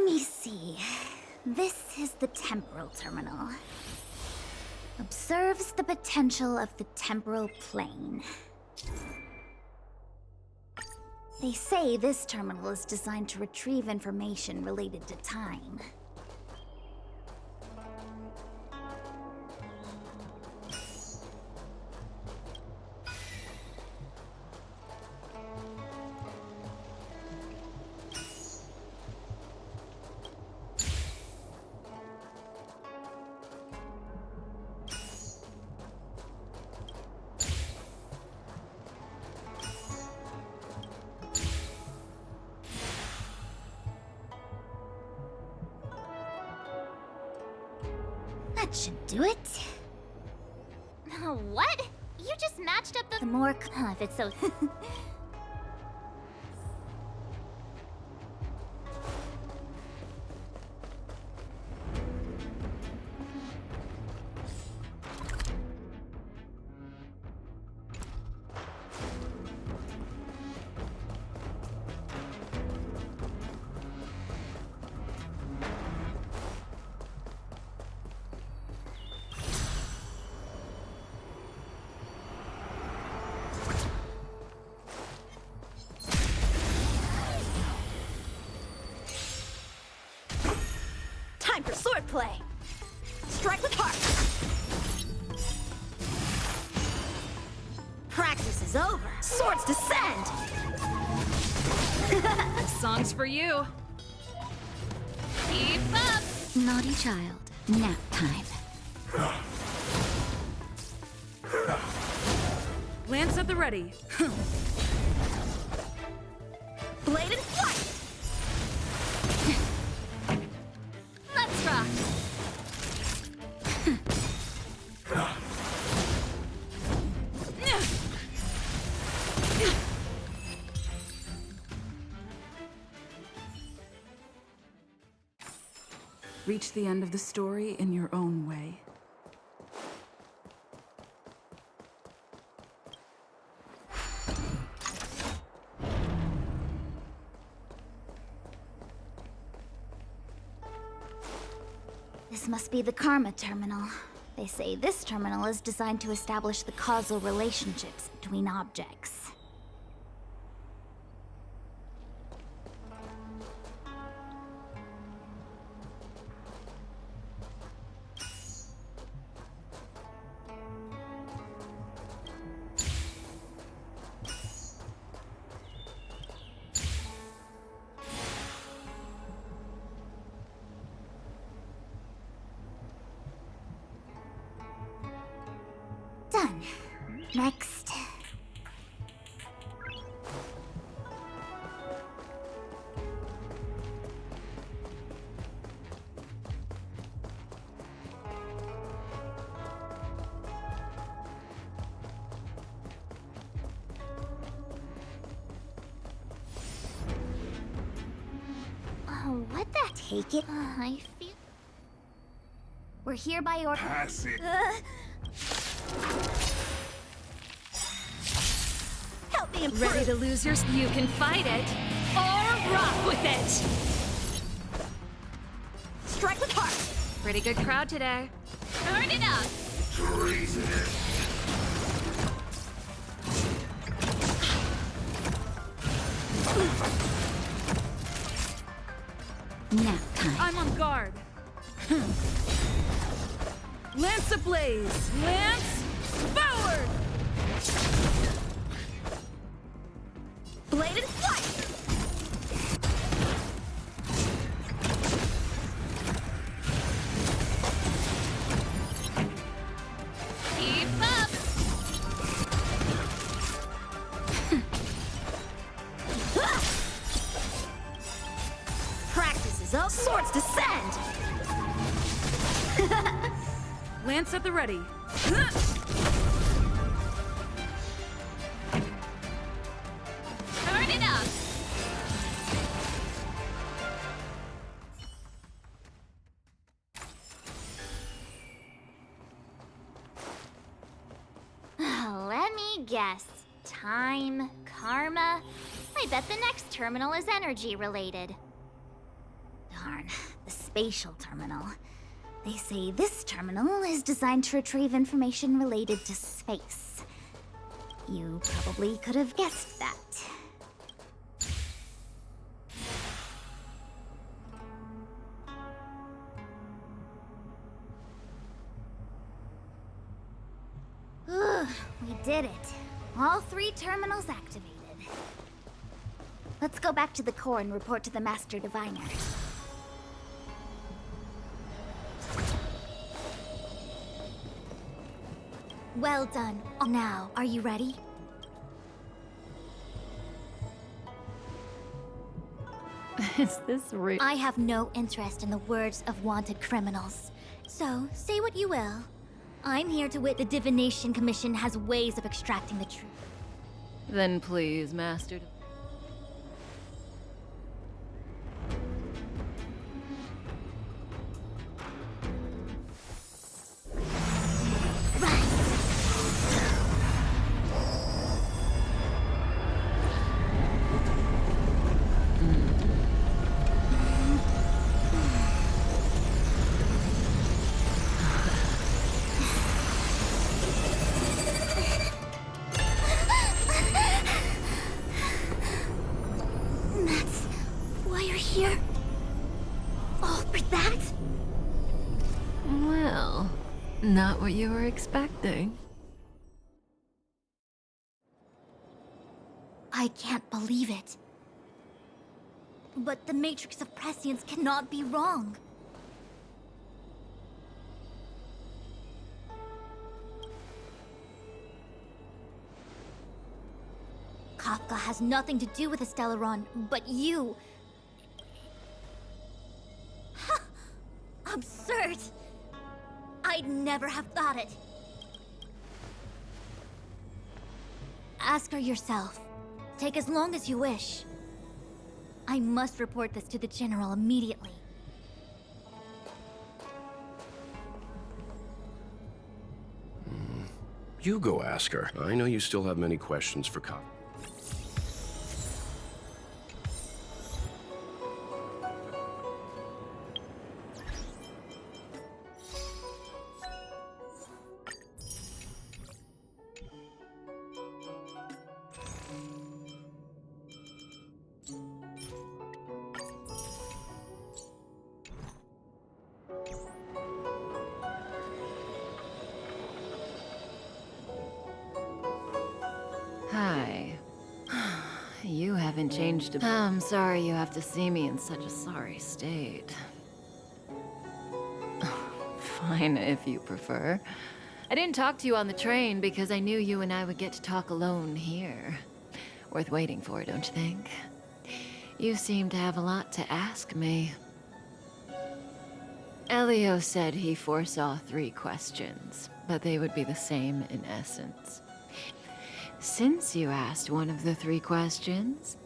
me see. This is the temporal terminal. Observes the potential of the temporal plane. They say this terminal is designed to retrieve information related to time. That should do it. What? You just matched up the The more if it's so Time for swordplay! Strike with heart! Practice is over! Swords descend! This song's for you. keep up. naughty child. Nap time. Lance at the ready. Blade and flight! Let's rock. Reach the end of the story in your own way. This must be the Karma terminal. They say this terminal is designed to establish the causal relationships between objects. Done. Next. Oh, what'd that take it? I feel. We're here by order. Pass it. Help me improve! Ready to lose yours? You can fight it, or rock with it! Strike with heart! Pretty good crowd today. Turn it up. Treasonous. Nap time. I'm on guard. Lance ablaze! Lance forward! Blade and flight! Keep up. Practice is up! Swords descend! Lance at the ready. Turn it up. Let me guess. Time, karma. I bet the next terminal is energy related. Darn, the spatial terminal. They say this terminal is designed to retrieve information related to space. You probably could have guessed that. We did it. All 3 terminals activated. Let's go back to the core and report to the Master Diviner. Well done. Now, are you ready? Is this real? I have no interest in the words of wanted criminals. So, say what you will. I'm here to wit the Divination Commission has ways of extracting the truth. Then please, Master. That's why you're here? All for that? Well, not what you were expecting. I can't believe it. But the Matrix of Prescience cannot be wrong. Kafka has nothing to do with Stellaron, but you. Absurd! I'd never have thought it. Ask her yourself. Take as long as you wish. I must report this to the General immediately. You go ask her. I know you still have many questions for Cop. Hi. You haven't changed a bit. I'm sorry you have to see me in such a sorry state. Fine, if you prefer. I didn't talk to you on the train because I knew you and I would get to talk alone here. Worth waiting for, don't you think? You seem to have a lot to ask me. Elio said he foresaw 3 questions, but they would be the same in essence. Since you asked one of the 3 questions,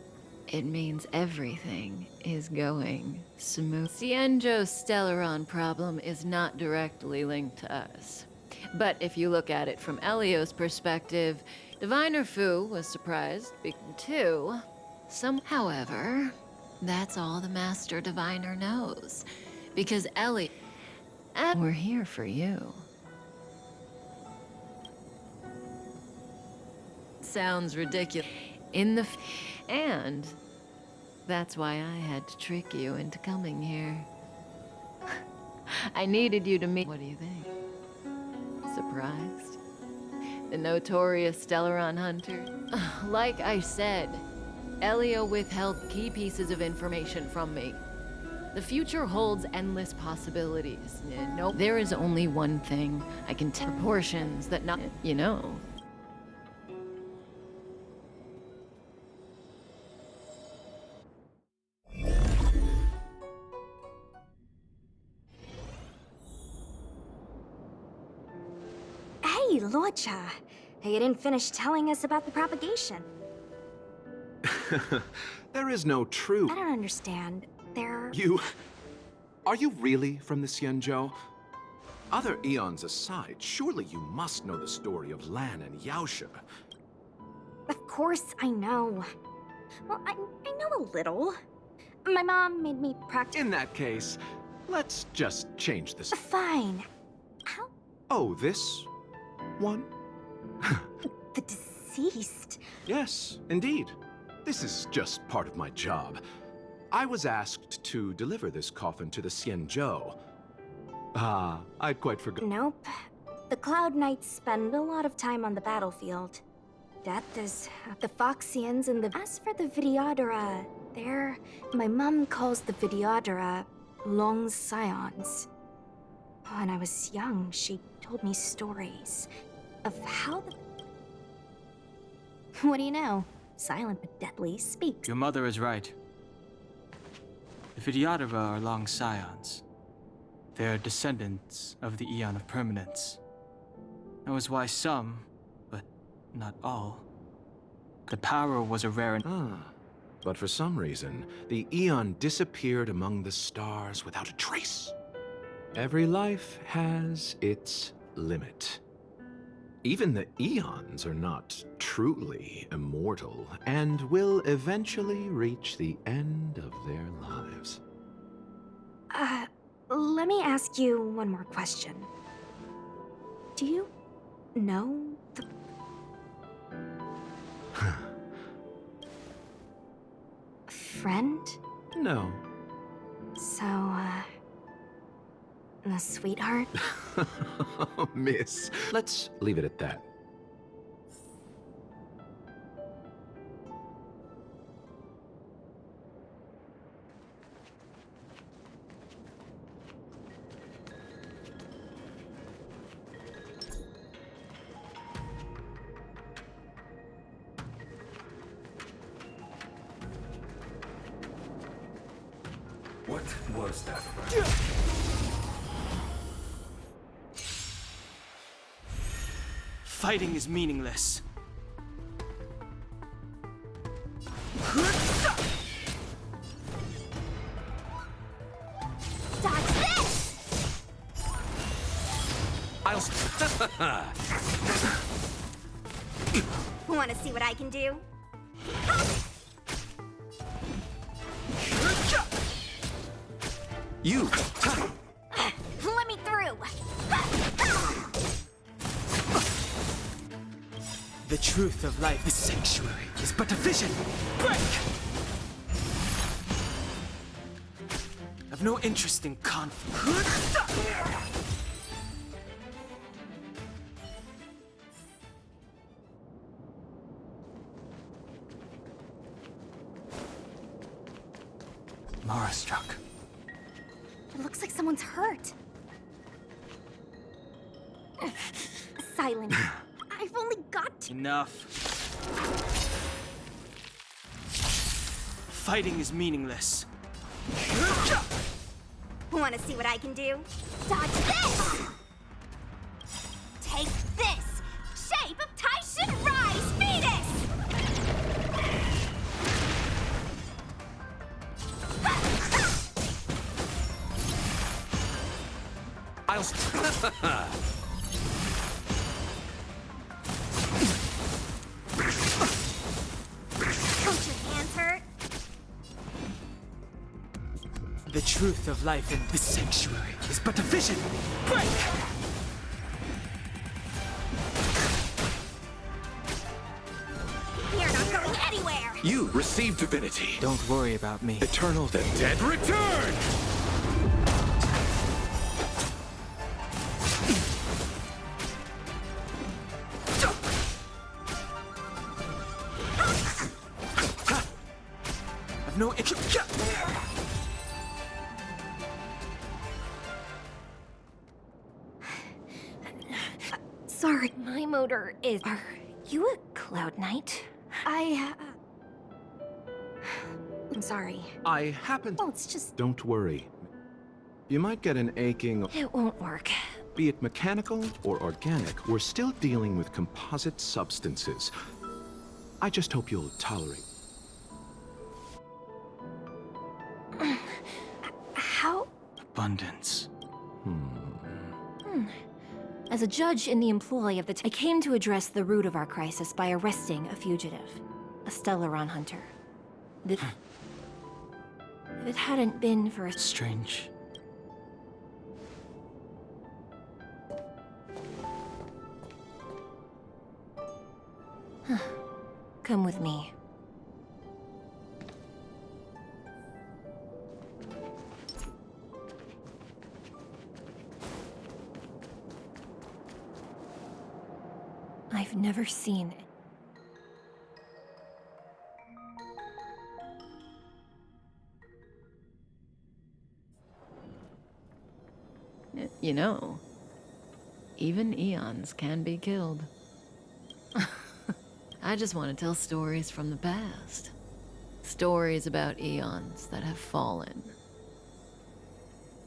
it means everything is going smooth. Cienjo's Stellaron problem is not directly linked to us. But if you look at it from Elio's perspective, Diviner Fu was surprised, too. However, that's all the Master Diviner knows. Because Ellie... we're here for you. Sounds ridiculous. And that's why I had to trick you into coming here. I needed you to meet... What do you think? Surprised? The notorious Stellaron hunter? Like I said, Elio withheld key pieces of information from me. The future holds endless possibilities. No, there is only one thing I can tell. Proportions that not... You know. Hey, Lorcha. You didn't finish telling us about the propagation. There is no true... I don't understand. Are you really from the Xianzhou? Other eons aside, surely you must know the story of Lan and Yaoshe. Of course I know. Well, I know a little. My mom made me practice. In that case, let's just change this. Fine. How? Oh, this one? The deceased. Yes, indeed. This is just part of my job. I was asked to deliver this coffin to the Xianzhou. I'd quite forgotten. Nope. The Cloud Knights spend a lot of time on the battlefield. Death is the Foxians and the... As for the Videodora, they're... My mom calls the Videodora long scions. When I was young, she told me stories of how the... What do you know? Silent but deadly, speak. Your mother is right. The Videodora are long scions. They are descendants of the Eon of Permanence. That was why some, but not all, the power was a rare and... But for some reason, the Eon disappeared among the stars without a trace. Every life has its limit. Even the Eons are not truly immortal and will eventually reach the end of their lives. Let me ask you one more question. Do you know the... friend? No. So, the sweetheart? Miss, let's leave it at that. What was that? Fighting is meaningless. Dodge this! I'll... Wanna see what I can do? You! Let me through! The truth of life, the sanctuary, is but a vision. Break! I've no interest in conflict. Mara struck. It looks like someone's hurt. Silent. I've only got to... Enough. Fighting is meaningless. Wanna see what I can do? Dodge this! Take this! Shape of Taishin Rise Fetus! I'll... Don't your hands hurt? The truth of life in this sanctuary is but a vision. Break! You're not going anywhere! You received divinity. Don't worry about me. Eternal, the dead return! I've no interest. Sorry, my motor is... Are you a Cloud Knight? I'm sorry. I happen... Well, it's just... Don't worry. You might get an aching... It won't work. Be it mechanical or organic, we're still dealing with composite substances. I just hope you'll tolerate. How? Abundance. As a judge in the employ of the... I came to address the root of our crisis by arresting a fugitive. A Stellaron hunter. If it hadn't been for a Strange. Come with me. I've never seen You know, even eons can be killed. I just want to tell stories from the past. Stories about eons that have fallen.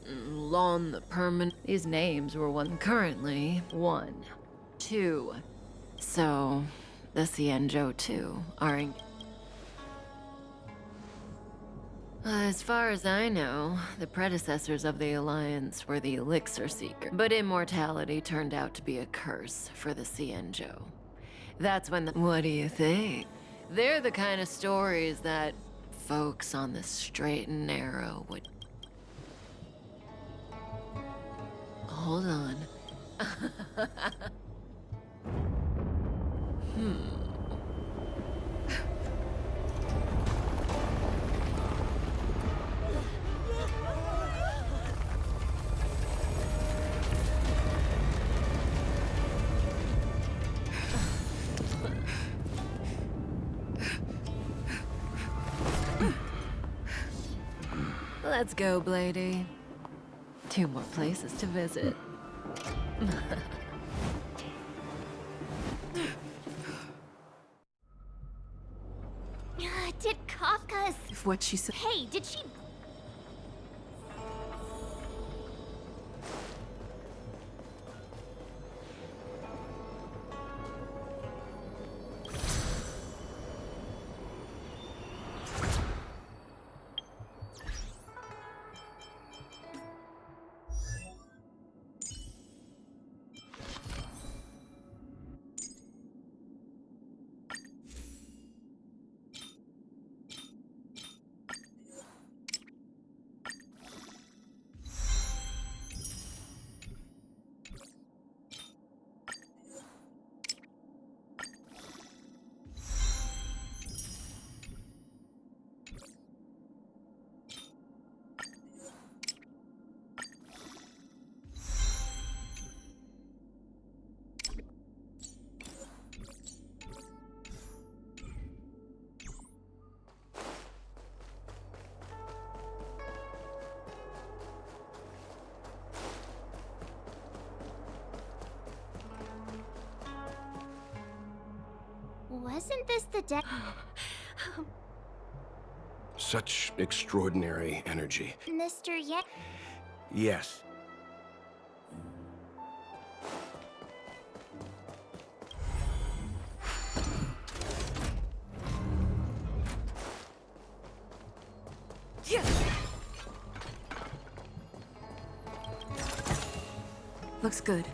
Lon the Permanent. These names were one currently. 1, 2. So, the Cienjo too are as far as I know, the predecessors of the Alliance were the Elixir Seeker. But immortality turned out to be a curse for the Cienjo. That's when the— What do you think? They're the kind of stories that folks on the straight and narrow would— Hold on. Let's go, Blady. 2 more places to visit. Did Kafka's... if what she said. Hey, did she... Wasn't this the deck... Such extraordinary energy. Mr. Yang... Yes. Looks good.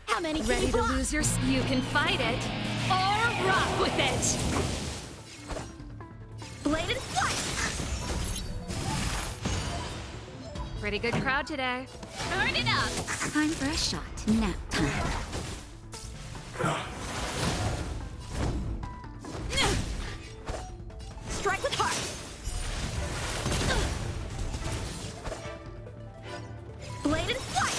How many can Ready you to block? lose your... You can fight it, or rock with it! Bladed flight! Pretty good crowd today. Turn it up! Time for a shot. Nap time. Strike with heart! Bladed flight!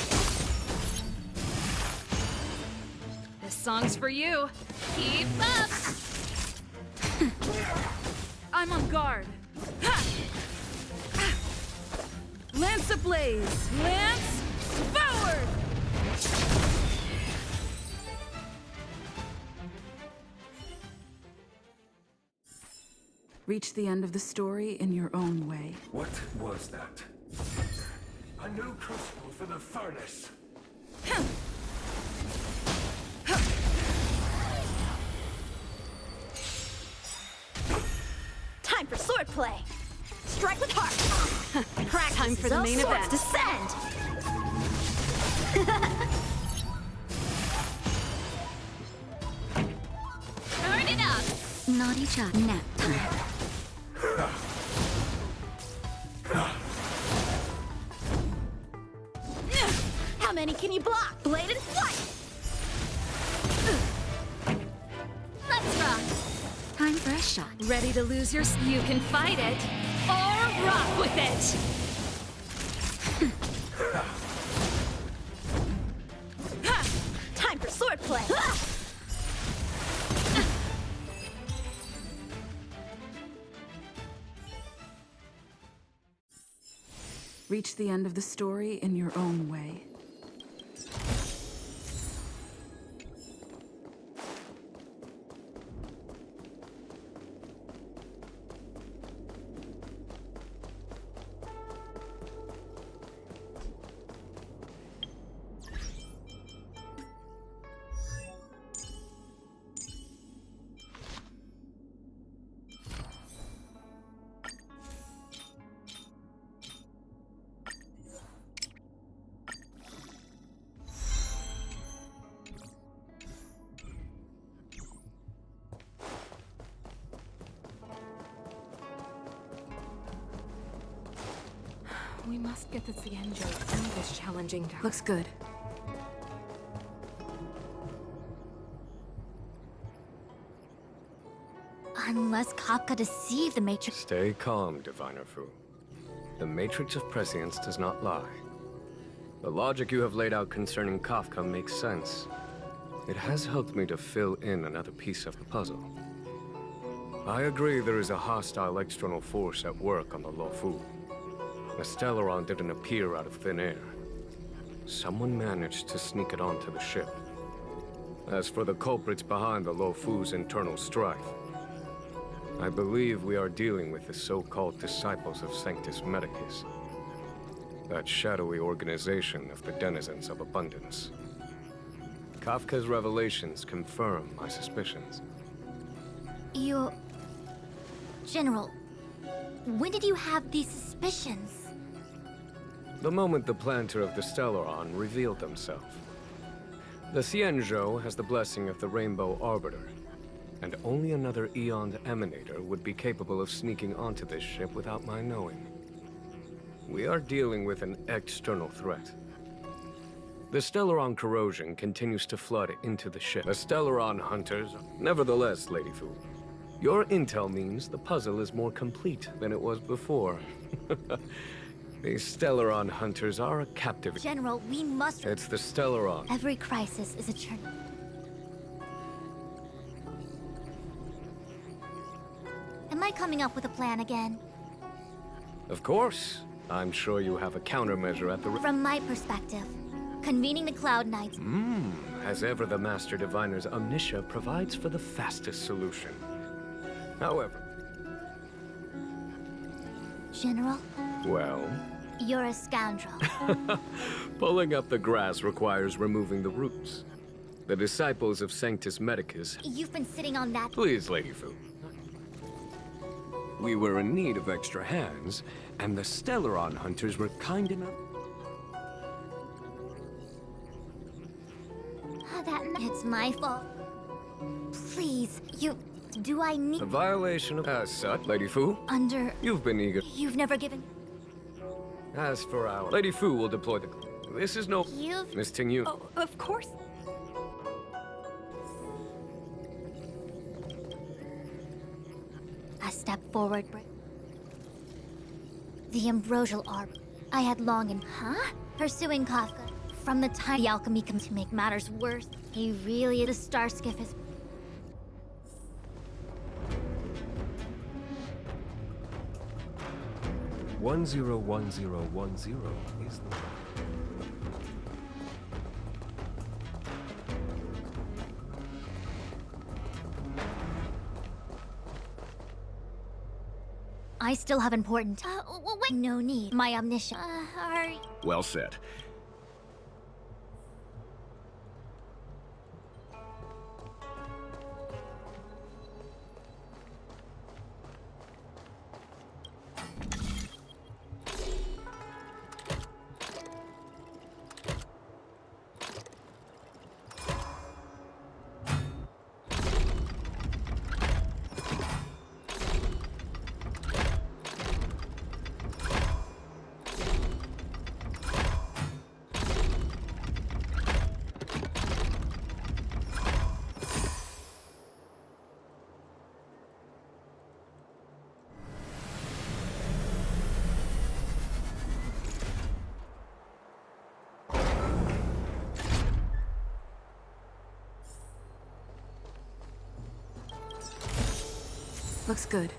This song's for you. Keep up! I'm on guard. Ha! Lance ablaze! Lance forward! Reach the end of the story in your own way. What was that? A new crucible for the furnace. Time for swordplay! Strike with heart! Practice time for the main event. Descend! Turn it up! Naughty shot. Nap time. How many can you block? Bladed flight! Let's rock! Time for a shot. Ready to lose your... You can fight it, or rock with it! Time for swordplay! Reach the end of the story in your own way. We must get the Cienjo through this challenging task. Looks good. Unless Kafka deceived the Matrix. Stay calm, Diviner Fu. The matrix of prescience does not lie. The logic you have laid out concerning Kafka makes sense. It has helped me to fill in another piece of the puzzle. I agree there is a hostile external force at work on the Luofu. The Stellaron didn't appear out of thin air. Someone managed to sneak it onto the ship. As for the culprits behind the Luofu's internal strife, I believe we are dealing with the so-called disciples of Sanctus Medicus. That shadowy organization of the denizens of abundance. Kafka's revelations confirm my suspicions. You... General, when did you have these suspicions? The moment the planter of the Stellaron revealed themselves. The Cienjo has the blessing of the Rainbow Arbiter, and only another Eon's Emanator would be capable of sneaking onto this ship without my knowing. We are dealing with an external threat. The Stellaron corrosion continues to flood into the ship. The Stellaron hunters... Nevertheless, Lady Fu, your intel means the puzzle is more complete than it was before. These Stellaron hunters are a captive... General, we must... It's the Stellaron. Every crisis is a turn. Am I coming up with a plan again? Of course. I'm sure you have a countermeasure at the... From my perspective, convening the Cloud Knights... As ever, the Master Diviner's Omniscia provides for the fastest solution. However... General, Well... you're a scoundrel. Pulling up the grass requires removing the roots. The disciples of Sanctus Medicus... You've been sitting on that... Please, Lady Fu. We were in need of extra hands, And the Stellaron hunters were kind enough. It's my fault. Please, do I need... A violation of... As such, Lady Fu, you've been eager. You've never given... As for our... Lady Fu will deploy the... This is no... Miss Ting Yu. Oh, of course. A step forward. The ambrosial arbor. I had long and... Huh? Pursuing Kafka. From the time the alchemy comes to make matters worse, he really... The star skiff is... 101010 is the one. I still have important... wait. No need. My omniscience. Well said. Looks good.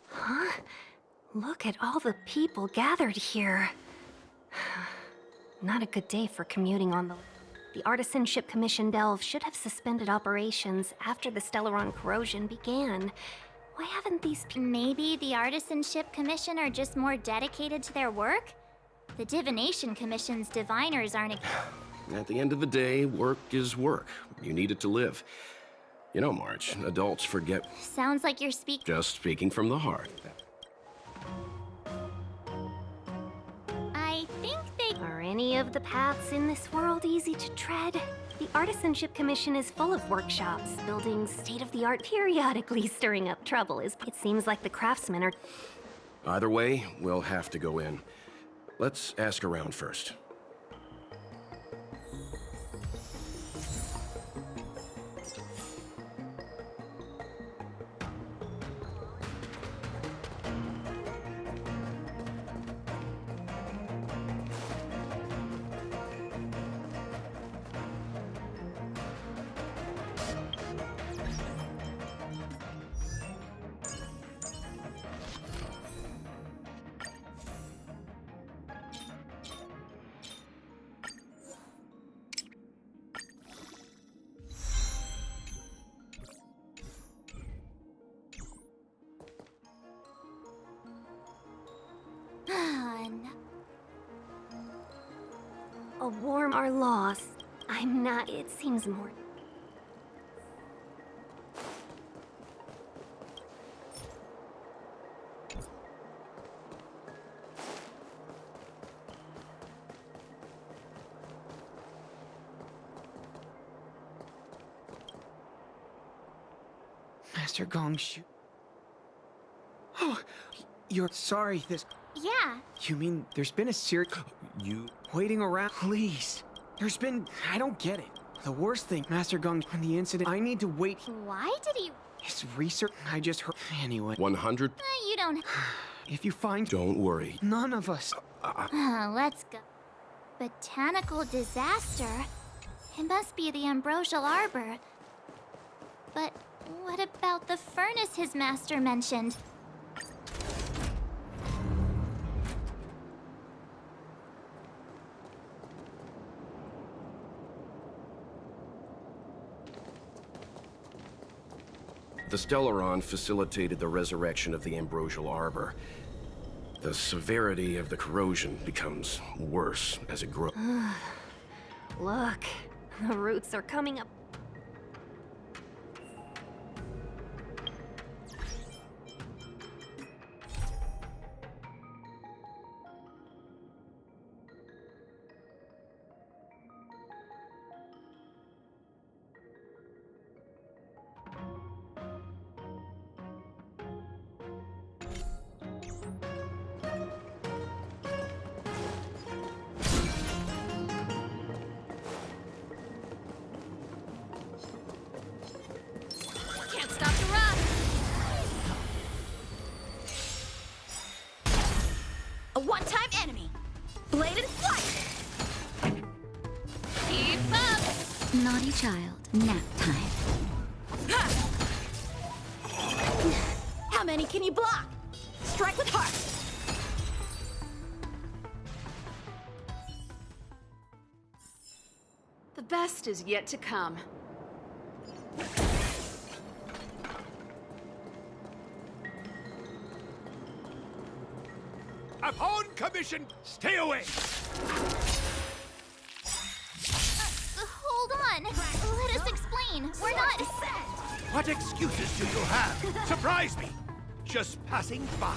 Huh? Look at all the people gathered here. Not a good day for commuting on the... The Artisanship Commission Delve should have suspended operations after the Stellaron corrosion began. Why haven't these people... Maybe the Artisanship Commission are just more dedicated to their work? The Divination Commission's diviners aren't... At the end of the day, work is work. You need it to live. You know, March, adults forget... Sounds like you're Just speaking from the heart. I think they... Are any of the paths in this world easy to tread? The Artisanship Commission is full of workshops, building state-of-the-art, periodically stirring up trouble. It seems like the craftsmen are... Either way, we'll have to go in. Let's ask around first. A warm our loss. I'm not... It seems more... Master Gongshu. Oh, you're sorry this... Yeah. You mean there's been a series... You waiting around? Please. There's been... I don't get it. The worst thing, Master Gong, on the incident, I need to wait... Why did he... His research... I just heard... Anyway. 100? You don't... If you find... Don't worry. None of us... Let's go. Botanical disaster? It must be the Ambrosial Arbor. But what about the furnace his master mentioned? The Stellaron facilitated the resurrection of the Ambrosial Arbor. The severity of the corrosion becomes worse as it grows. Look, the roots are coming up. Can't stop the run! A one-time enemy! Blade and flight! Keep up! Naughty child, nap time. How many can you block? Strike with heart! The best is yet to come. Upon commission, stay away! Hold on. Let us explain. We're not. What excuses do you have? Surprise me! Just passing by.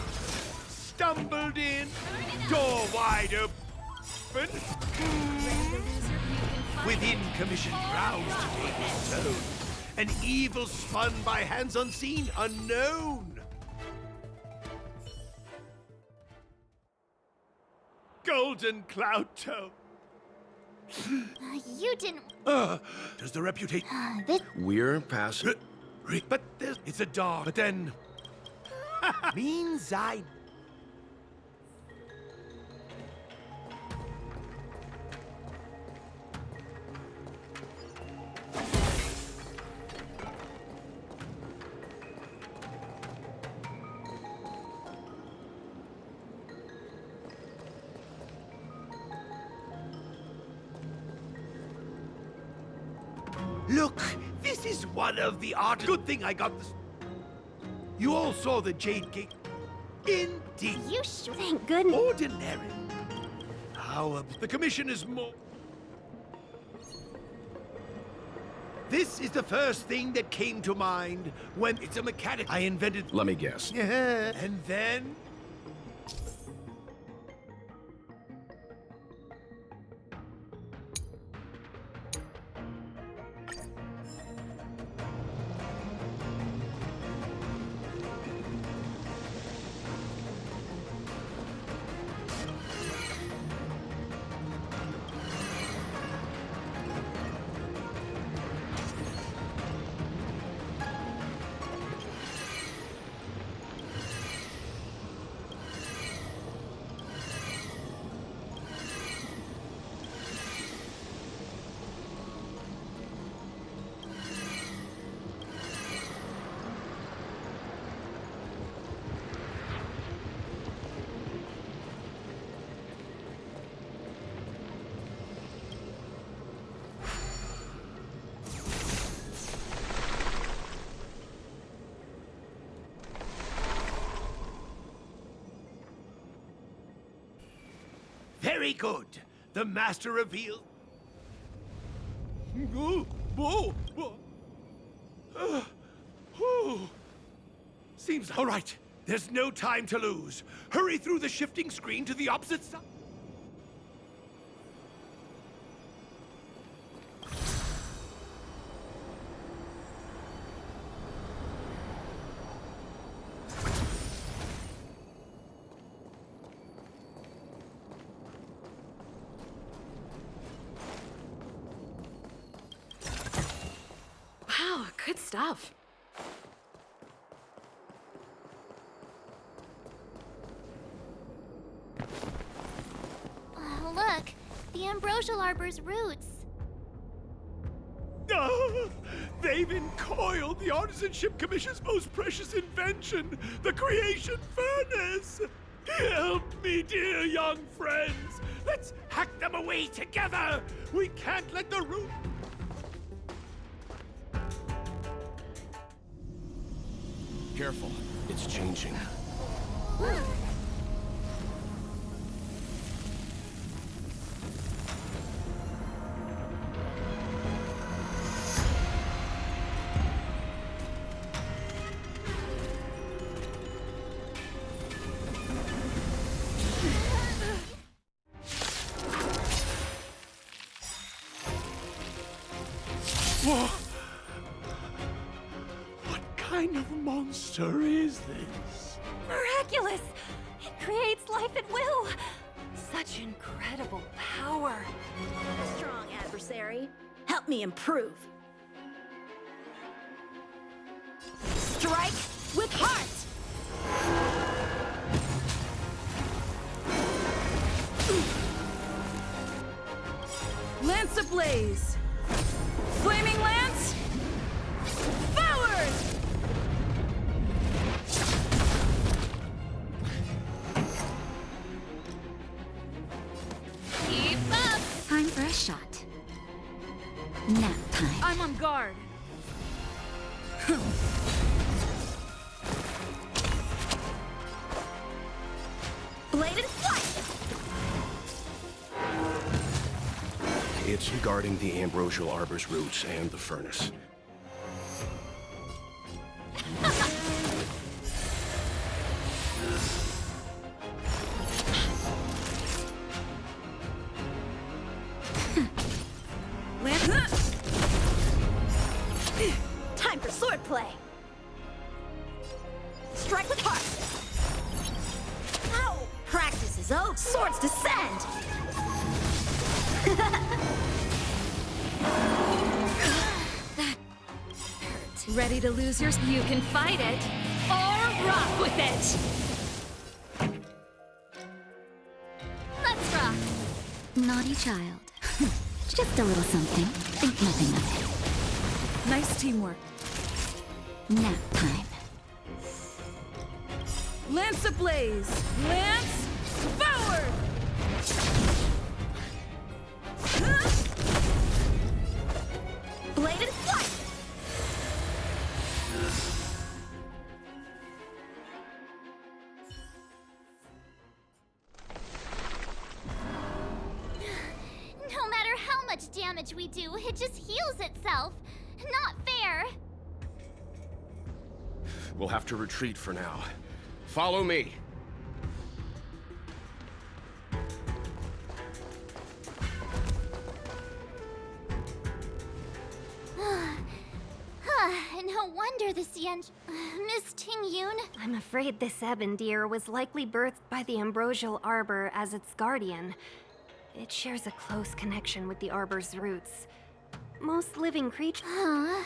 Stumbled in. Door wide open. Within commission grounds to be sown. An evil spun by hands unseen, unknown. Golden Cloud Toe. You didn't. Does the reputation... This. We're passing. But it's a dog. But then... means I... Look, this is one of the art. Good thing I got this. You all saw the Jade Gate. Indeed. You sure? Thank goodness. Ordinary. How the commission is more. This is the first thing that came to mind when it's a mechanic I invented. Let me guess. Yeah. And then. Very good. The master revealed. Seems all right. There's no time to lose. Hurry through the shifting screen to the opposite side. Wow, good stuff. Look, the ambrosial arbor's roots. They've encoiled the Artisanship Commission's most precious invention, the creation furnace. Help me, dear young friends. Let's hack them away together. We can't let the root... Careful. It's changing. What kind of monster is this? Miraculous! It creates life at will! Such incredible power. Strong adversary. Help me improve. Strike with heart! Lance ablaze! Flaming lance! Forward! Keep up! Time for a shot. Nap time. I'm on guard. Bladed flight! It's guarding the ambrosial arbor's roots and the furnace. Time for swordplay! Strike with heart! Ow! Practice is over! Swords descend! Ready to lose yours? You can fight it, or rock with it! Let's rock! Naughty child. Just a little something. Think nothing of it. Nice teamwork. Nap time. Lance ablaze! Lance forward! Bladed flight! No matter how much damage we do, it just heals itself. Not fair. We'll have to retreat for now. Follow me. No wonder the Miss Ting Yun. I'm afraid this Ebendir was likely birthed by the ambrosial arbor as its guardian. It shares a close connection with the arbor's roots. Most living creatures... Huh?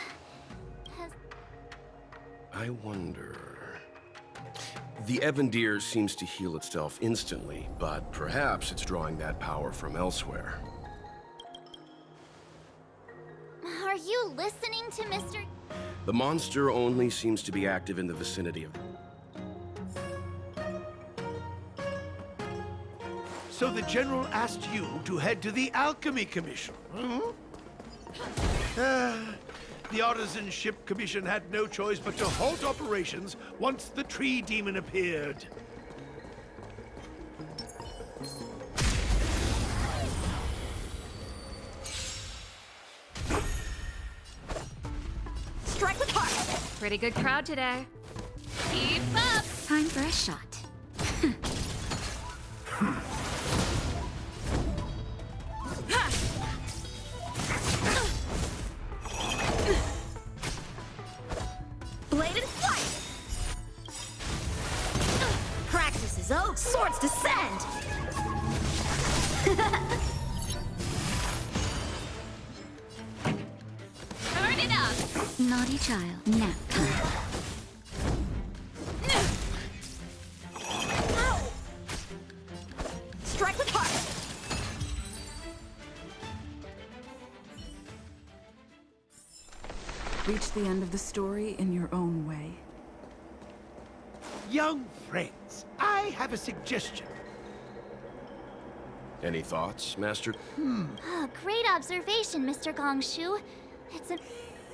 I wonder... The Ebendir seems to heal itself instantly, but perhaps it's drawing that power from elsewhere. Are you listening to Mr. The monster only seems to be active in the vicinity of... So the General asked you to head to the Alchemy Commission, The Artisan Ship Commission had no choice but to halt operations once the tree demon appeared. Strike with heart! Pretty good crowd today. Keep up! Time for a shot. Bladed flight! Practice is over! Swords descend! Turn it up! Naughty child. Nap time. Ow! Strike with heart! Reach the end of the story in your own way. Young friends, I have a suggestion. Any thoughts, Master? Oh, great observation, Mr. Gongshu. It's a...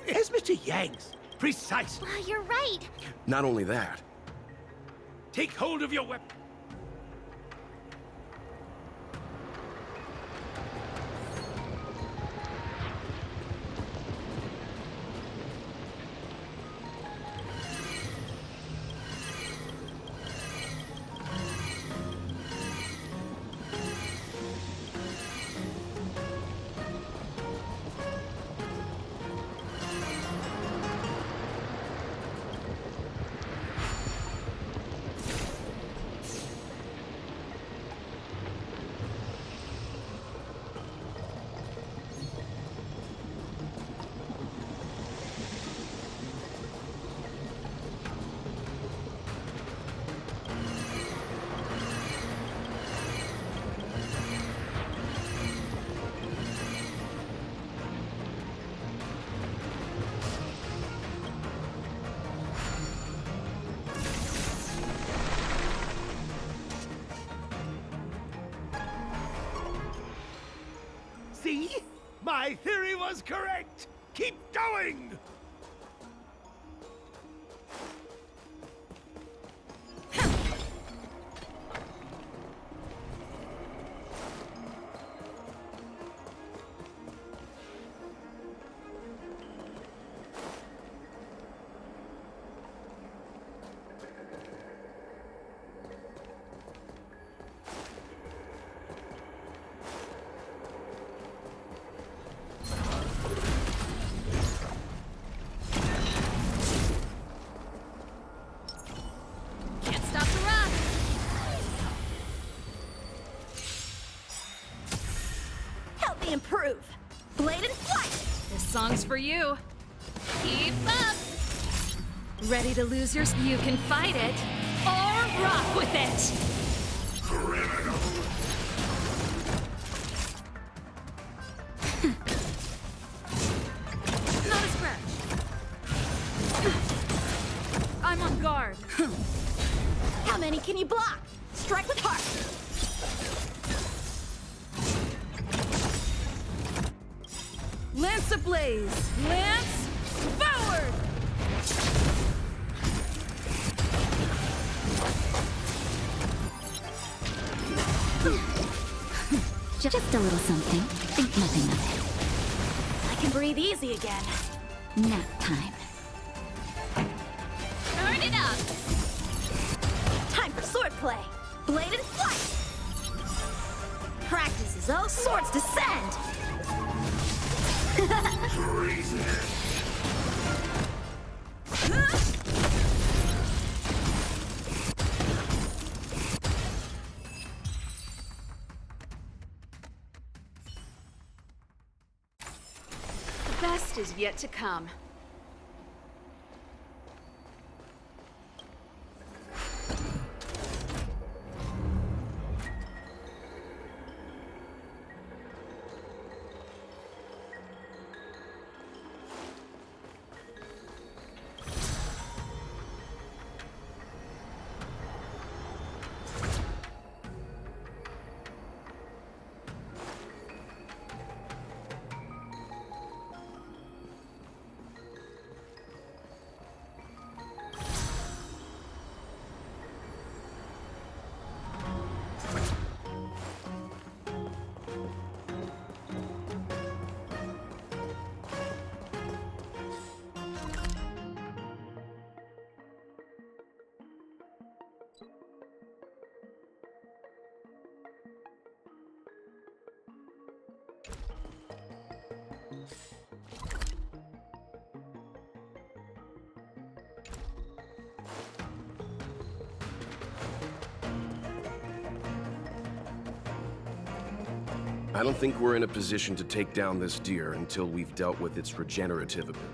As Mr. Yang's. Precisely. You're right. Not only that, Take hold of your weapon. See? My theory was correct! Keep going! Can't stop the rock. Help me improve. Blade and flight. This song's for you. Keep up. Ready to lose your... You can fight it or rock with it. Criminal! Not a scratch. I'm on guard. How many can you block? Strike with heart. Lance ablaze. Lance forward. Just a little something. Think nothing of it. I can breathe easy again. Nap time. Turn it up. Time for swordplay. Blade and flight. Practice is all swords descend. The best is yet to come. I don't think we're in a position to take down this deer until we've dealt with its regenerative ability.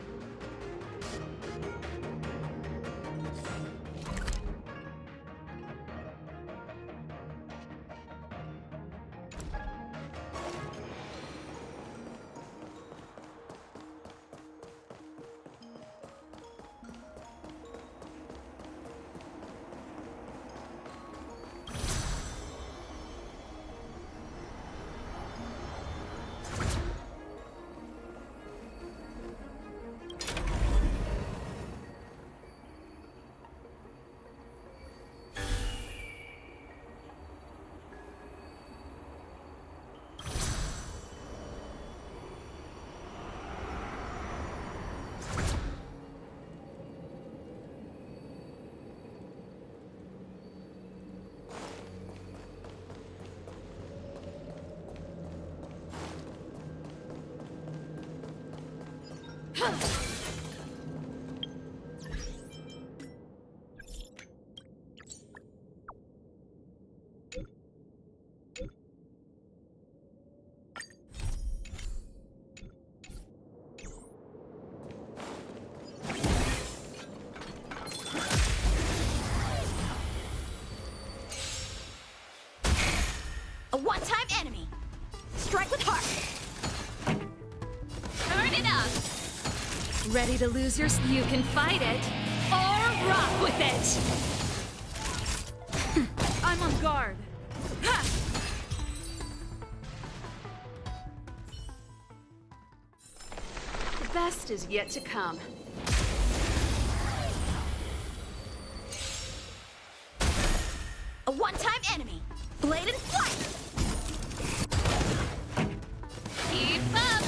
A one-time enemy. Strike with heart. Turn it up. Ready to lose your... You can fight it or rock with it. I'm on guard. Ha! best is yet to come. A one-time enemy. Blade and flight. Keep up!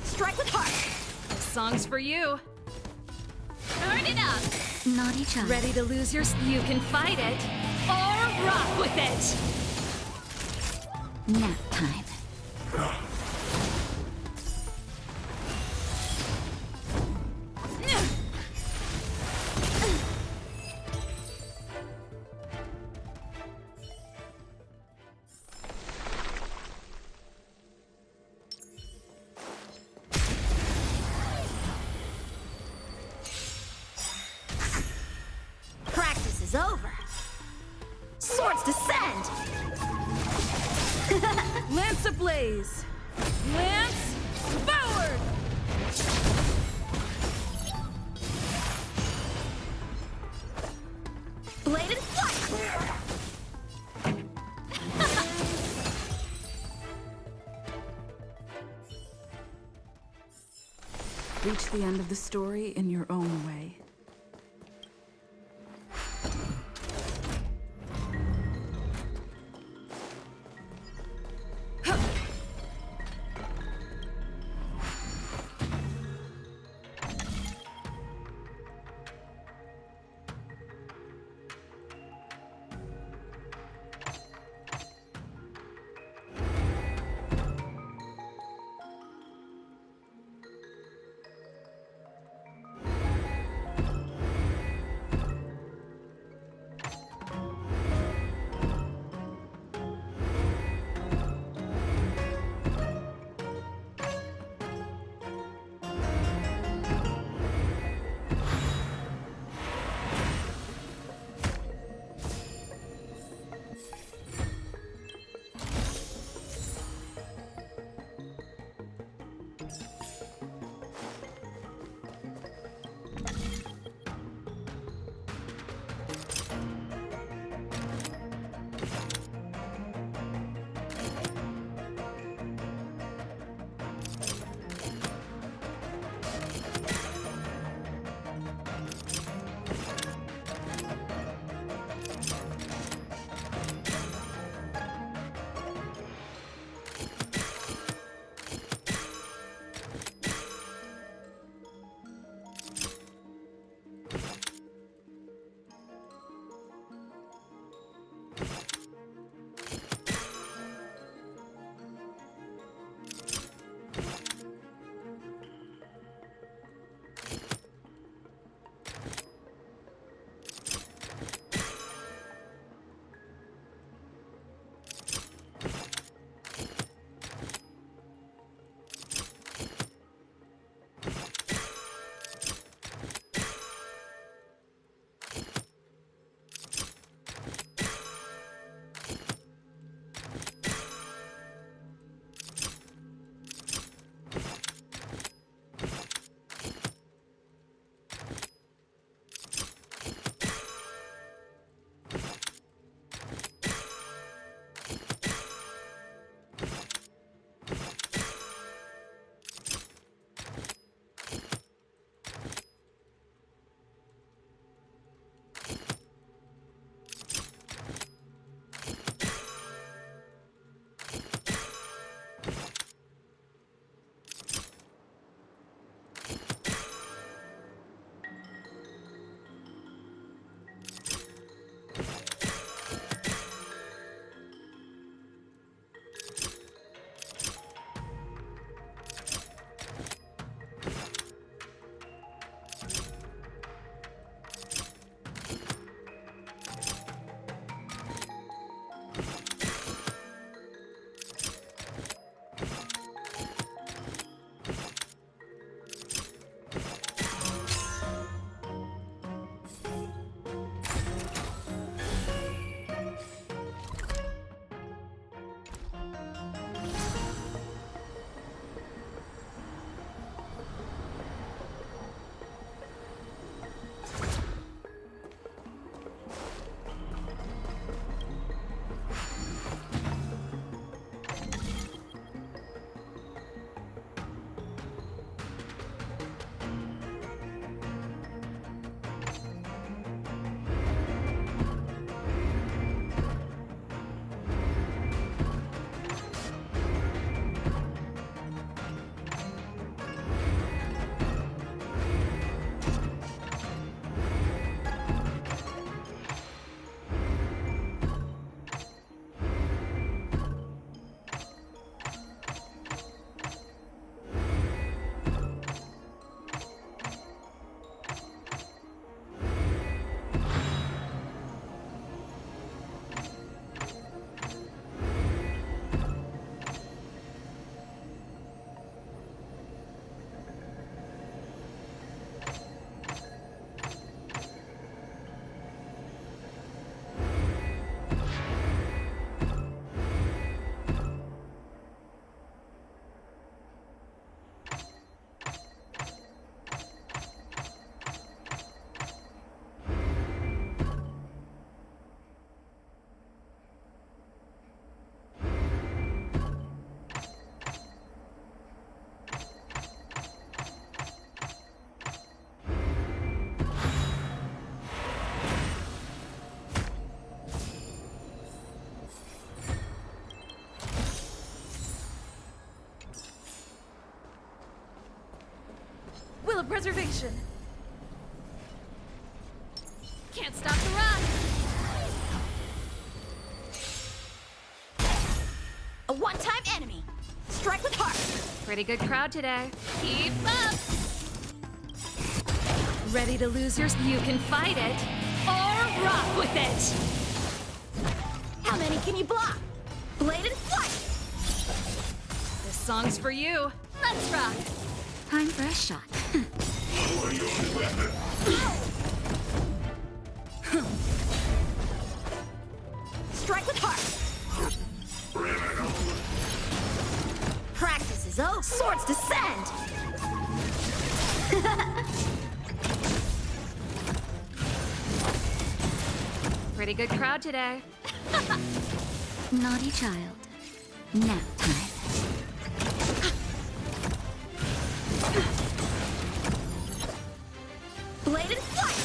Strike with heart. This song's for you. Turn it up! Naughty child. Ready to lose your... You can fight it, or rock with it! Nap time. Practice is over. Swords descend. Lance ablaze! Lance forward! Blade and flight. Reach the end of the story in your own way. Telepreservation. Can't stop the run. A one-time enemy. Strike with heart. Pretty good crowd today. Keep up. Ready to lose your... You can fight it or rock with it. How many can you block? Blade and flight. This song's for you. Let's rock. Time for a shot. Strike with heart. Practice is over. Swords descend. Pretty good crowd today. Naughty child. Nap time. Blade and flight.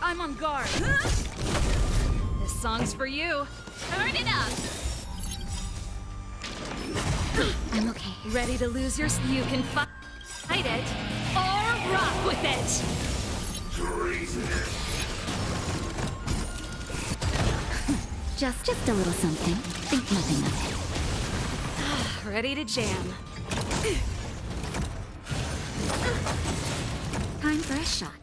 I'm on guard. This song's for you. Turn it up. I'm okay. Ready to lose your... You can fight it or rock with it. Just a little something. Think nothing of it. Ready to jam. Time for a shot.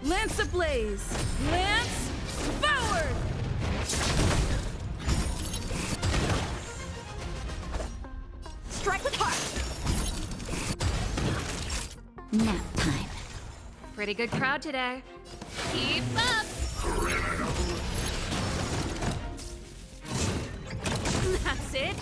Lance ablaze. Lance forward. Strike with heart. Nap time. Pretty good crowd today. Keep up. That's it.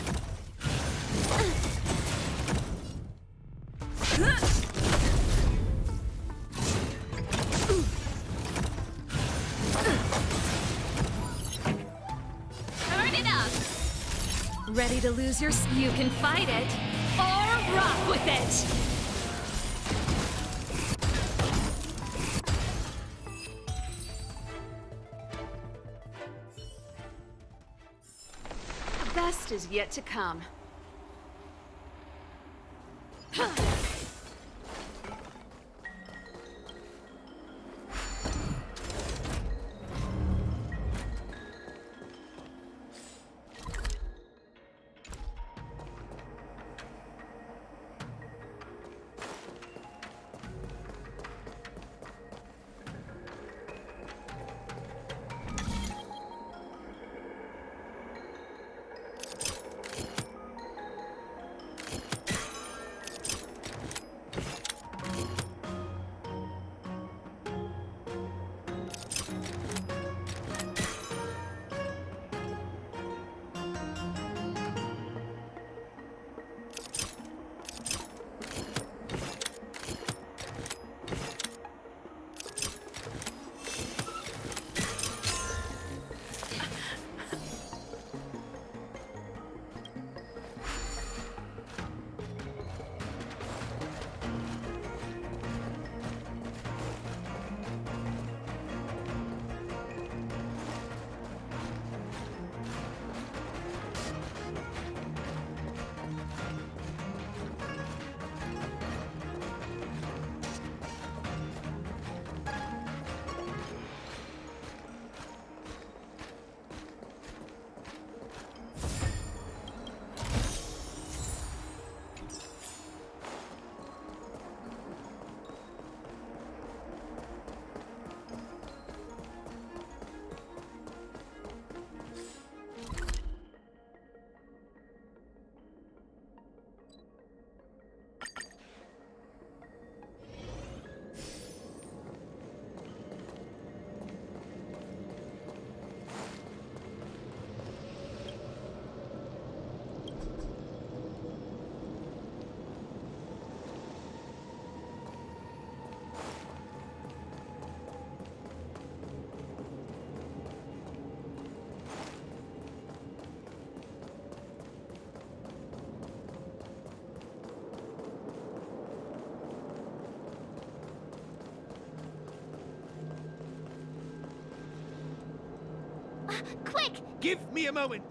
Turn it up. Ready to lose your... You can fight it or rock with it. The best is yet to come. Quick! Give me a moment.